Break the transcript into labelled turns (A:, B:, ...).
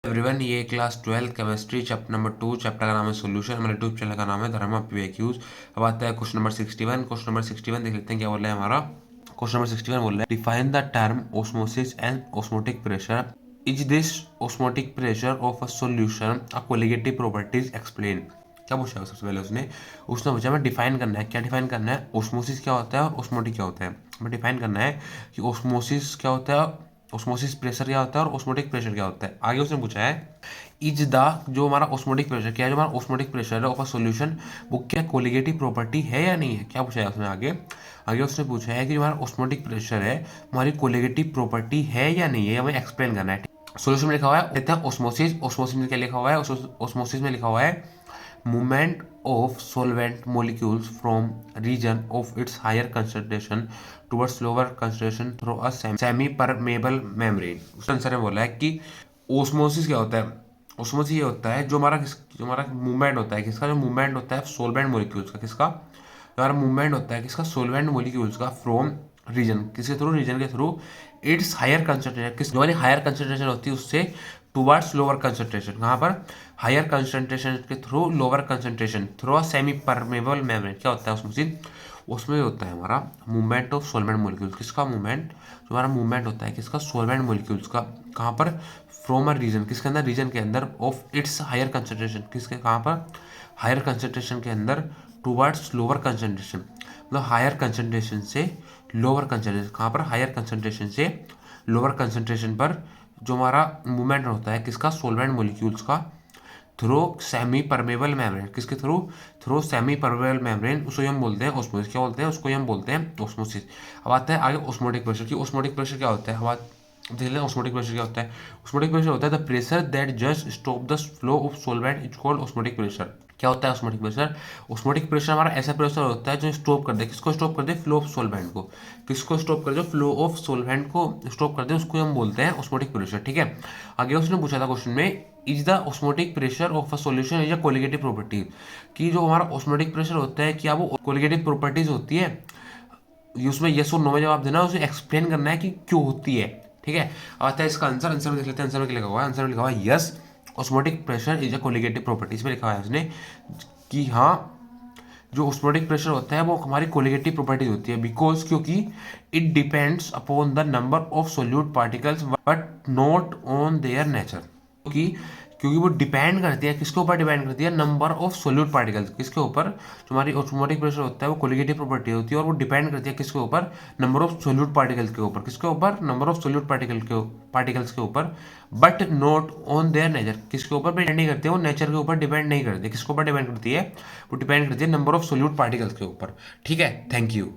A: Everyone, ये class 12 chemistry chapter number 2 chapter का नाम है सॉल्यूशन। हमारे यूट्यूब चैनल का नाम है धर्मा पीएक्यूज। अब आता है क्वेश्चन नंबर 61। क्वेश्चन नंबर 61 देख लेते हैं क्या बोल रहा है हमारा। क्वेश्चन नंबर 61 बोल रहा है define the term osmosis and osmotic pressure. Is this osmotic pressure of a solution a colligative properties explain. क्या पूछा है सबसे पहले उसने पूछा हमें डिफाइन करना है। क्या डिफाइन करना है? ऑस्मोसिस क्या होता है और ऑस्मोटिक क्या होता है। हमें डिफाइन करना है कि ऑस्मोसिस क्या होता है, ऑस्मोसिस प्रेशर क्या होता है और ऑस्मोटिक प्रेशर क्या होता है। आगे उसने पूछा है इज द, जो हमारा ऑस्मोटिक प्रेशर क्या है, जो हमारा ऑस्मोटिक प्रेशर है ऑफ अ सॉल्यूशन, वो क्या कोलिगेटिव प्रॉपर्टी है या नहीं है। क्या पूछा है उसने आगे। आगे उसने पूछा है कि जो हमारा ऑस्मोटिक प्रेशर है हमारी कोलिगेटिव प्रॉपर्टी है या नहीं है, हमें एक्सप्लेन करना है। सॉल्यूशन में लिखा हुआ है कहते हैं ऑस्मोसिस। ऑस्मोसिस में क्या लिखा हुआ है? ऑस्मोसिस में लिखा हुआ है movement of solvent molecules from region of its higher concentration towards lower concentration through a semi permeable membrane। उस आंसर में बोला है कि ओस्मोसिस क्या होता है। ओस्मोसिस ये होता है जो हमारा मूवमेंट होता है किसका, जो मूवमेंट होता है सोलवेंट मोलिक्यूल्स का, किसका, हमारा मूवमेंट होता है किसका, सोलवेंट मोलिक्यूल्स का फ्रॉम रीजन, किसके थ्रू, रीजन के थ्रू इट्स हायर कंसंट्रेशन, किस जो वाली हायर कंसंट्रेशन होती है उससे टुवर्ड्स लोअर कंसंट्रेशन, कहाँ पर, हायर कंसंट्रेशन के through lower concentration through a semi permeable membrane. क्या होता है उसमें? उसमें होता है हमारा मूवमेंट ऑफ सोलवेंट मोलिक्यूल्स। किसका मूवमेंट? जो हमारा मूवमेंट होता है किसका, सोलवेंट मोलिक्यूल्स का, कहाँ पर, फ्रॉम अ रीजन, किसके अंदर, रीजन के अंदर, ऑफ इट्स हायर कंसंट्रेशन, किसके, कहाँ पर, हायर कंसंट्रेशन के अंदर, टुवर्ड्स लोअर कंसंट्रेशन, मतलब हायर कंसंट्रेशन से लोअर कंसंट्रेशन, कहाँ पर, हायर कंसंट्रेशन से लोअर कंसंट्रेशन पर जो हमारा मूवमेंट होता है किसका, सोलवेंट मोलिक्यूल्स का, थ्रू सेमी परमेबल मेम्ब्रेन, किसके through, through semi permeable membrane, उसको हम बोलते हैं ऑस्मोसिस। क्या बोलते हैं उसको? हम बोलते हैं ऑस्मोसिस। अब आता है आगे ऑस्मोटिक प्रेशर की। ऑस्मोटिक प्रेशर क्या होता है, हम देख लें ऑस्मोटिक प्रेशर क्या होता है। ऑस्मोटिक प्रेशर होता है the pressure that just stop the flow of solvent is called osmotic pressure. क्या होता है ऑस्मोटिक प्रेशर? ऑस्मोटिक प्रेशर हमारा ऐसा प्रेशर होता है जो स्टॉप कर दे, किसको स्टॉप कर दे, फ्लो ऑफ सॉल्वेंट को, किसको स्टॉप कर दे, फ्लो ऑफ सॉल्वेंट को स्टॉप कर दे, उसको हम बोलते हैं ऑस्मोटिक प्रेशर। ठीक है। आगे उसने पूछा था क्वेश्चन में is the osmotic pressure of a solution is a colligative property, कि जो हमारा ऑस्मोटिक प्रेशर होता है क्या वो कोलिगेटिव प्रॉपर्टीज होती है। उसमें यस और नो में जवाब देना है, उसे एक्सप्लेन करना है कि क्यों होती है। ठीक है। अब आता है इसका आंसर। आंसर में देख लेते हैं आंसर में क्या लिखा हुआ है। आंसर में लिखा हुआ है yes osmotic pressure is a colligative property. इसमें लिखा हुआ है उसने कि हाँ जो ऑस्मोटिक प्रेशर होता है वो हमारी कोलिगेटिव प्रॉपर्टीज होती है, बिकॉज क्योंकि it depends upon the number of solute particles but not on their nature. क्योंकि क्योंकि वो डिपेंड करती है, किसके ऊपर डिपेंड करती है, नंबर ऑफ सोल्यूट पार्टिकल्स, किसके ऊपर, जो हमारी ऑस्मोटिक प्रेशर होता है वो कोलिगेटिव प्रॉपर्टी होती है और वो डिपेंड करती है किसके ऊपर, नंबर ऑफ सोल्यूट पार्टिकल्स के ऊपर, किसके ऊपर, नंबर ऑफ सोल्यूट पार्टिकल्स के ऊपर, but not on their nature, किसके ऊपर डिपेंड नहीं करती है, वो नेचर के ऊपर डिपेंड नहीं करती, किसके ऊपर डिपेंड करती है, वो डिपेंड करती है नंबर ऑफ सोल्यूट पार्टिकल्स के ऊपर। ठीक है। Thank you.